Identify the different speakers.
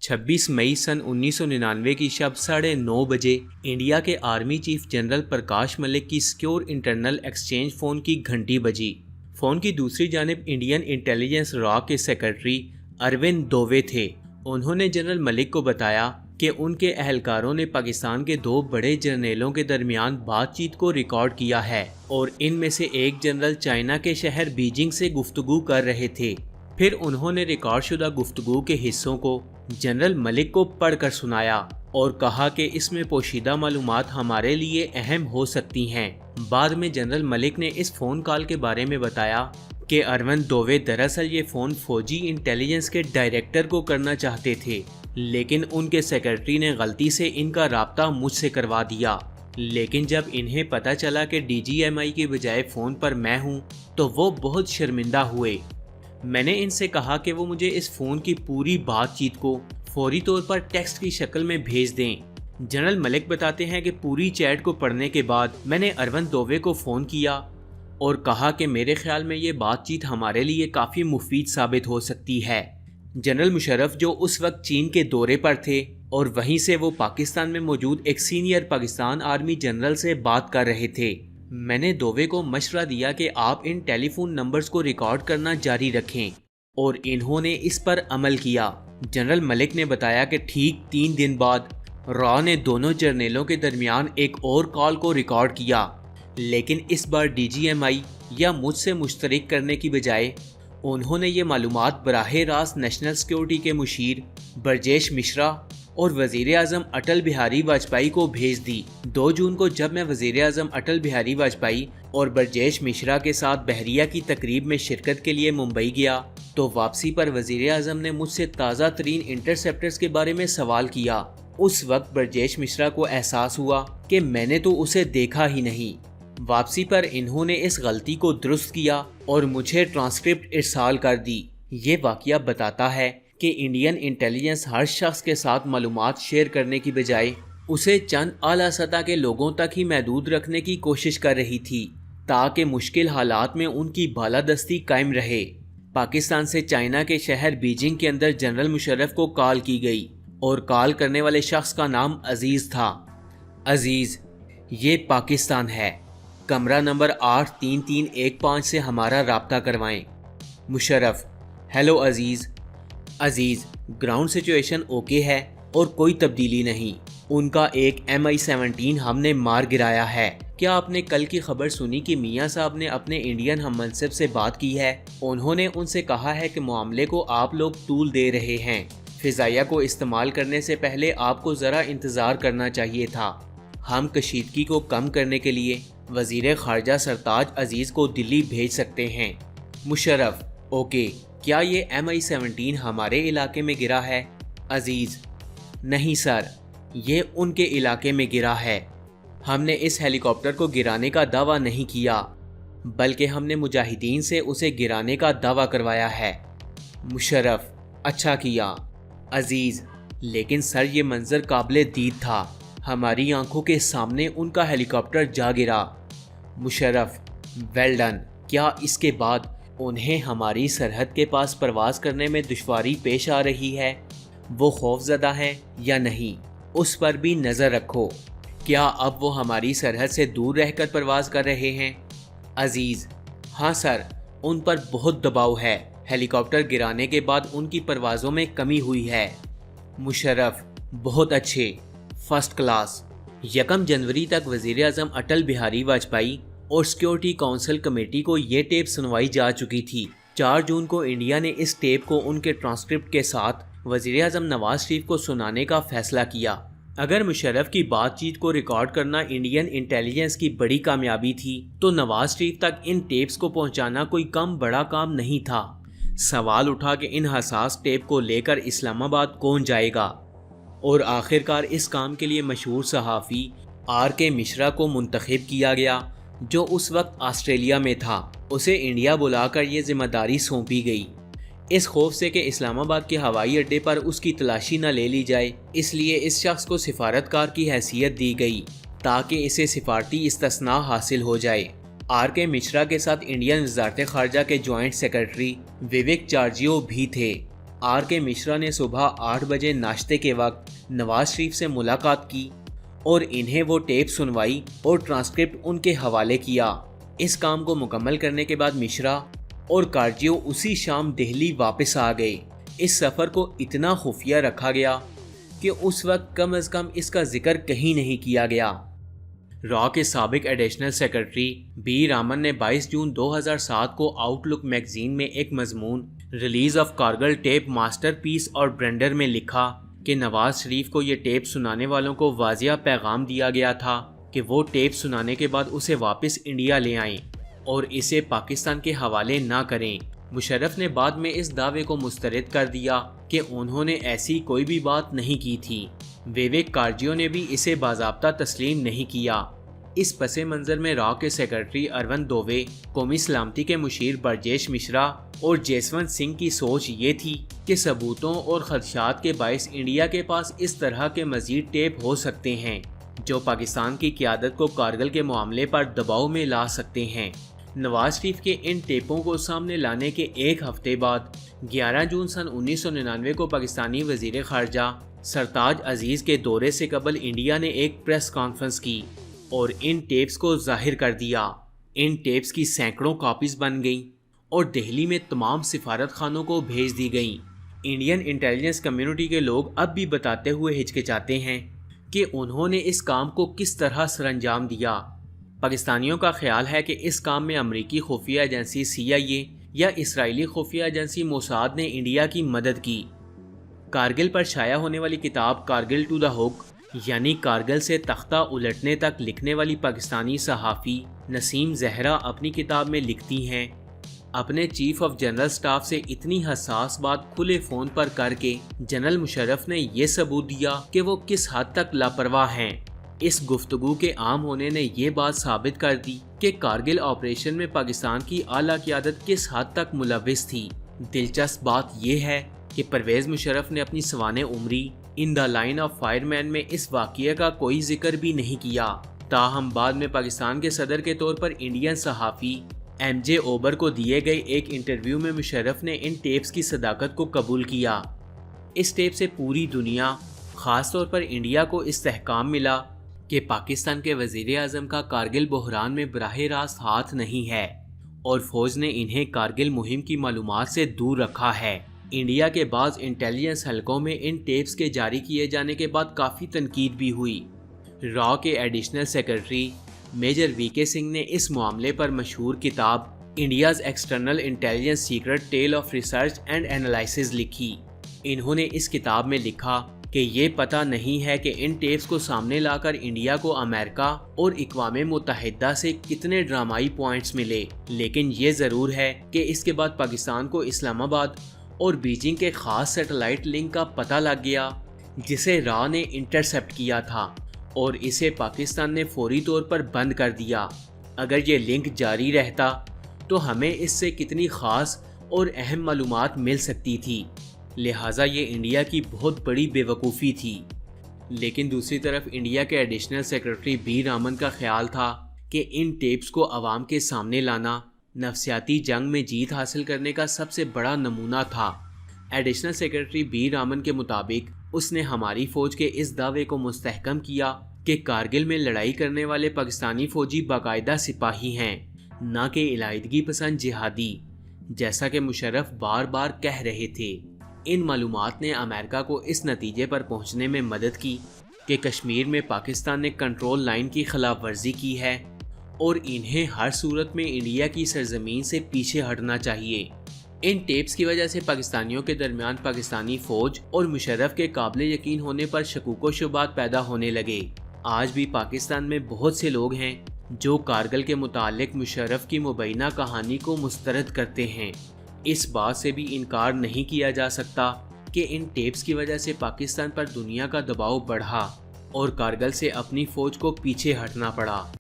Speaker 1: 26 मई सन 1999 की शब 9:30 बजे इंडिया के आर्मी चीफ जनरल प्रकाश मलिक की सिक्योर इंटरनल एक्सचेंज फ़ोन की घंटी बजी। फ़ोन की दूसरी जानिब इंडियन इंटेलिजेंस रॉ के सेक्रेटरी अरविंद दोवे थे। उन्होंने जनरल मलिक को बताया कि उनके अहलकारों ने पाकिस्तान के 2 बड़े जर्नलों के दरमियान बातचीत को रिकॉर्ड किया है और इनमें से एक जनरल चाइना के शहर बीजिंग से गुफ्तगू कर रहे थे। फिर उन्होंने रिकॉर्ड शुदा गुफ्तगू के हिस्सों को जनरल मलिक को पढ़कर सुनाया और कहा कि इसमें पोशीदा मालूमात हमारे लिए अहम हो सकती हैं। बाद में जनरल मलिक ने इस फ़ोन कॉल के बारे में बताया कि अरविंद दोवे दरअसल ये फ़ोन फौजी इंटेलिजेंस के डायरेक्टर को करना चाहते थे, लेकिन उनके सेक्रेटरी ने गलती से इनका राब्ता मुझसे करवा दिया। लेकिन जब इन्हें पता चला कि DGMI की बजाय फ़ोन पर मैं हूँ तो वो बहुत शर्मिंदा हुए। मैंने इनसे कहा कि वो मुझे इस फ़ोन की पूरी बातचीत को फौरी तौर पर टेक्स्ट की शक्ल में भेज दें। जनरल मलिक बताते हैं कि पूरी चैट को पढ़ने के बाद मैंने अरविंद दोवे को फ़ोन किया और कहा कि मेरे ख्याल में ये बातचीत हमारे लिए काफ़ी मुफीद साबित हो सकती है। जनरल मुशर्रफ जो उस वक्त चीन के दौरे पर थे और वहीं से वो पाकिस्तान में मौजूद एक सीनियर पाकिस्तान आर्मी जनरल से बात कर रहे थे। मैंने दोवे को मशवरा दिया कि आप इन टेलीफोन नंबर्स को रिकॉर्ड करना जारी रखें और इन्होंने इस पर अमल किया। जनरल मलिक ने बताया कि ठीक 3 दिन बाद रॉ ने दोनों जर्नलों के दरमियान एक और कॉल को रिकॉर्ड किया, लेकिन इस बार DGMI या मुझसे मुश्तरक करने की बजाय उन्होंने ये मालूमात बराह रास्त नेशनल सिक्योरिटी के मुशीर ब्रजेश मिश्रा और वज़ीर आज़म अटल बिहारी वाजपेयी को भेज दी। 2 जून को जब मैं वज़ीर आज़म अटल बिहारी वाजपेयी और ब्रजेश मिश्रा के साथ बहरिया की तकरीब में शिरकत के लिए मुंबई गया तो वापसी पर वज़ीर आज़म ने मुझसे ताज़ा तरीन इंटरसेप्टर्स के बारे में सवाल किया। उस वक्त ब्रजेश मिश्रा को एहसास हुआ कि मैंने तो उसे देखा ही नहीं। वापसी पर इन्होंने इस गलती को दुरुस्त किया और मुझे ट्रांसक्रिप्ट इरसाल कर दी। ये वाक़या बताता है कि इंडियन इंटेलिजेंस हर शख्स के साथ मालूमात शेयर करने की बजाय उसे चंद आला सतह के लोगों तक ही महदूद रखने की कोशिश कर रही थी ताकि मुश्किल हालात में उनकी बालादस्ती कायम रहे। पाकिस्तान से चाइना के शहर बीजिंग के अंदर जनरल मुशर्रफ को कॉल की गई और कॉल करने वाले शख्स का नाम अजीज़ था। अजीज़, ये पाकिस्तान है, कमरा नंबर 83315 से हमारा राब्ता करवाएं। मुशर्रफ: हेलो अजीज़। अजीज़, ग्राउंड सिचुएशन ओके है और कोई तब्दीली नहीं। उनका एक MI-17 हमने मार गिराया है। क्या आपने कल की खबर सुनी कि मियाँ साहब ने अपने इंडियन हम मनसब से बात की है? उन्होंने उनसे कहा है कि मामले को आप लोग तूल दे रहे हैं। फ़िज़ाइया को इस्तेमाल करने से पहले आपको ज़रा इंतज़ार करना चाहिए था। हम कशीदगी को कम करने के लिए वज़ीर ख़ारजा सरताज अजीज़ को दिल्ली भेज सकते हैं। मुशर्रफ: ओके, क्या ये MI-17 हमारे इलाके में गिरा है? अजीज़: नहीं सर, ये उनके इलाके में गिरा है। हमने इस हेलीकॉप्टर को गिराने का दावा नहीं किया, बल्कि हमने मुजाहिदीन से उसे गिराने का दावा करवाया है। मुशर्रफ: अच्छा किया। अजीज़: लेकिन सर, ये मंजर काबिले दीद था। हमारी आंखों के सामने उनका हेलीकॉप्टर जा गिरा। Musharraf: well done. क्या इसके बाद उन्हें हमारी सरहद के पास परवाज़ करने में दुश्वारी पेश आ रही है? वो खौफज़दा हैं या नहीं, उस पर भी नज़र रखो। क्या अब वो हमारी सरहद से दूर रहकर परवाज़ कर रहे हैं? अजीज़: हाँ सर, उन पर बहुत दबाव है। हेलीकॉप्टर गिराने के बाद उनकी परवाज़ों में कमी हुई है। मुशर्रफ: बहुत अच्छे, फर्स्ट क्लास। 1 जनवरी तक वज़ीर आज़म अटल बिहारी वाजपेयी और सिक्योरिटी काउंसिल कमेटी को ये टेप सुनवाई जा चुकी थी। 4 जून को इंडिया ने इस टेप को उनके ट्रांसक्रिप्ट के साथ वज़ीर आज़म नवाज शरीफ को सुनाने का फैसला किया। अगर मुशर्रफ की बातचीत को रिकॉर्ड करना इंडियन इंटेलिजेंस की बड़ी कामयाबी थी तो नवाज शरीफ तक इन टेप्स को पहुंचाना कोई कम बड़ा काम नहीं था। सवाल उठा कि इन हसास टेप को लेकर इस्लामाबाद कौन जाएगा, और आखिरकार इस काम के लिए मशहूर सहाफ़ी RK मिश्रा को मुंतखब किया गया, जो उस वक्त ऑस्ट्रेलिया में था। उसे इंडिया बुलाकर ये जिम्मेदारी सौंपी गई। इस खौफ से कि इस्लामाबाद के हवाई अड्डे पर उसकी तलाशी न ले ली जाए, इसलिए इस शख्स को सिफारतकार की हैसियत दी गई ताकि इसे सिफारती इस्तिस्ना हासिल हो जाए। RK मिश्रा के साथ इंडियन वज़ारत ख़ारजा के जॉइंट सेक्रेटरी विवेक चार्जियो भी थे। आर के मिश्रा ने सुबह 8 बजे नाश्ते के वक्त नवाज शरीफ से मुलाकात की और इन्हें वो टेप सुनवाई और ट्रांसक्रिप्ट उनके हवाले किया। इस काम को मुकम्मल करने के बाद मिश्रा और कारजियो उसी शाम दिल्ली वापस आ गए। इस सफ़र को इतना खुफिया रखा गया कि उस वक्त कम अज़ कम इसका जिक्र कहीं नहीं किया गया। रॉ के साबिक एडिशनल सेक्रेटरी बी रामन ने 22 जून 2007 को आउटलुक मैगजीन में एक मजमून release of Kargil tape masterpiece और ब्रेंडर में लिखा कि नवाज शरीफ को ये टेप सुनाने वालों को वाजिया पैगाम दिया गया था कि वो टेप सुनाने के बाद उसे वापस इंडिया ले आएं और इसे पाकिस्तान के हवाले ना करें। मुशर्रफ ने बाद में इस दावे को मुस्तरद कर दिया कि उन्होंने ऐसी कोई भी बात नहीं की थी। विवेक कारजियो ने भी इसे बाज़ाब्ता तस्लीम नहीं किया। इस पसे मंज़र में रॉ के सेक्रेटरी अरविंद दोवे, कौमी सलामती के मुशीर ब्रजेश मिश्रा और जसवंत सिंह की सोच ये थी कि सबूतों और खदशात के बायस इंडिया के पास इस तरह के मज़ीद टेप हो सकते हैं जो पाकिस्तान की क़यादत को कारगिल के मामले पर दबाव में ला सकते हैं। नवाज शरीफ के इन टेपों को सामने लाने के एक हफ्ते बाद 11 जून सन 1999 को पाकिस्तानी वज़ीर ख़ारजा सरताज अजीज़ के दौरे से कबल इंडिया ने एक प्रेस कॉन्फ्रेंस की और इन टेप्स को जाहिर कर दिया। इन टेप्स की सैकड़ों कॉपीज़ बन गईं और दिल्ली में तमाम सिफारत खानों को भेज दी गईं। इंडियन इंटेलिजेंस कम्युनिटी के लोग अब भी बताते हुए हिचकिचाते हैं कि उन्होंने इस काम को किस तरह सरअंजाम दिया। पाकिस्तानियों का ख्याल है कि इस काम में अमरीकी खुफिया एजेंसी CIA या इसराइली खुफिया एजेंसी मोसाद ने इंडिया की मदद की। कारगिल पर शाया होने वाली किताब कारगिल टू द हुक यानी कारगिल से तख्ता उलटने तक लिखने वाली पाकिस्तानी सहाफ़ी नसीम जहरा अपनी किताब में लिखती हैं, अपने चीफ ऑफ जनरल स्टाफ से इतनी हसास बात खुले फ़ोन पर करके जनरल मुशर्रफ ने यह सबूत दिया कि वो किस हद तक लापरवाह हैं। इस गुफ्तगू के आम होने ने ये बात साबित कर दी कि कारगिल ऑपरेशन में पाकिस्तान की आला क़यादत किस हद तक मुलव्विस थी। दिलचस्प बात यह है कि परवेज़ मुशर्रफ ने अपनी सवाने उम्री इन द लाइन ऑफ फायरमैन में इस वाक़ये का कोई जिक्र भी नहीं किया। ताहम बाद में पाकिस्तान के सदर के तौर पर इंडियन सहाफ़ी MJ ओबर को दिए गए एक इंटरव्यू में मुशर्रफ ने इन टेप्स की सदाकत को कबूल किया। इस टेप से पूरी दुनिया, ख़ास तौर पर इंडिया को इस्तेहकाम मिला कि पाकिस्तान के वज़ीर आज़म का कारगिल बहरान में बराह रास्त हाथ नहीं है और फ़ौज ने इन्हें कारगिल मुहिम की मालूमात से दूर रखा है। इंडिया के बाज़ इंटेलिजेंस हलकों में इन टेप्स के जारी किए जाने के बाद काफ़ी तनकीद भी हुई। रॉ के additional secretary major VK Singh ने इस मामले पर मशहूर किताब India's external intelligence secret tale of research and analysis लिखी। इन्होंने इस किताब में लिखा कि ये पता नहीं है कि इन टेप्स को सामने लाकर इंडिया को अमेरिका और अक़वाम मुत्तहिदा से कितने ड्रामाई पॉइंट्स मिले, लेकिन ये ज़रूर है कि इसके बाद पाकिस्तान को इस्लामाबाद और बीजिंग के ख़ास सैटेलाइट लिंक का पता लग गया जिसे रॉ ने इंटरसेप्ट किया था और इसे पाकिस्तान ने फौरी तौर पर बंद कर दिया। अगर ये लिंक जारी रहता तो हमें इससे कितनी ख़ास और अहम मालूमात मिल सकती थी, लिहाजा ये इंडिया की बहुत बड़ी बेवकूफ़ी थी। लेकिन दूसरी तरफ इंडिया के एडिशनल सेक्रेटरी बी रामन का ख्याल था कि इन टेप्स को आवाम के सामने लाना नफसियाती जंग में जीत हासिल करने का सबसे बड़ा नमूना था। एडिशनल सेक्रेटरी बी रामन के मुताबिक उसने हमारी फ़ौज के इस दावे को मुस्तहकम किया कि कारगिल में लड़ाई करने वाले पाकिस्तानी फ़ौजी बाकायदा सिपाही हैं, न कि इलायदगी पसंद जिहादी, जैसा कि मुशर्रफ बार बार कह रहे थे। इन मालूमात ने अमेरिका को इस नतीजे पर पहुंचने में मदद की कि कश्मीर में पाकिस्तान ने कंट्रोल लाइन की खिलाफ वर्जी की है और इन्हें हर सूरत में इंडिया की सरजमीन से पीछे हटना चाहिए। इन टेप्स की वजह से पाकिस्तानियों के दरमियान पाकिस्तानी फ़ौज और मुशर्रफ के काबिल यकीन होने पर शकूक शुबात पैदा होने लगे। आज भी पाकिस्तान में बहुत से लोग हैं जो कारगिल के मुतालिक मुशर्रफ की मुबैना कहानी को मुस्तरद करते हैं। इस बात से भी इनकार नहीं किया जा सकता कि इन टेप्स की वजह से पाकिस्तान पर दुनिया का दबाव बढ़ा और कारगिल से अपनी फ़ौज को पीछे हटना पड़ा।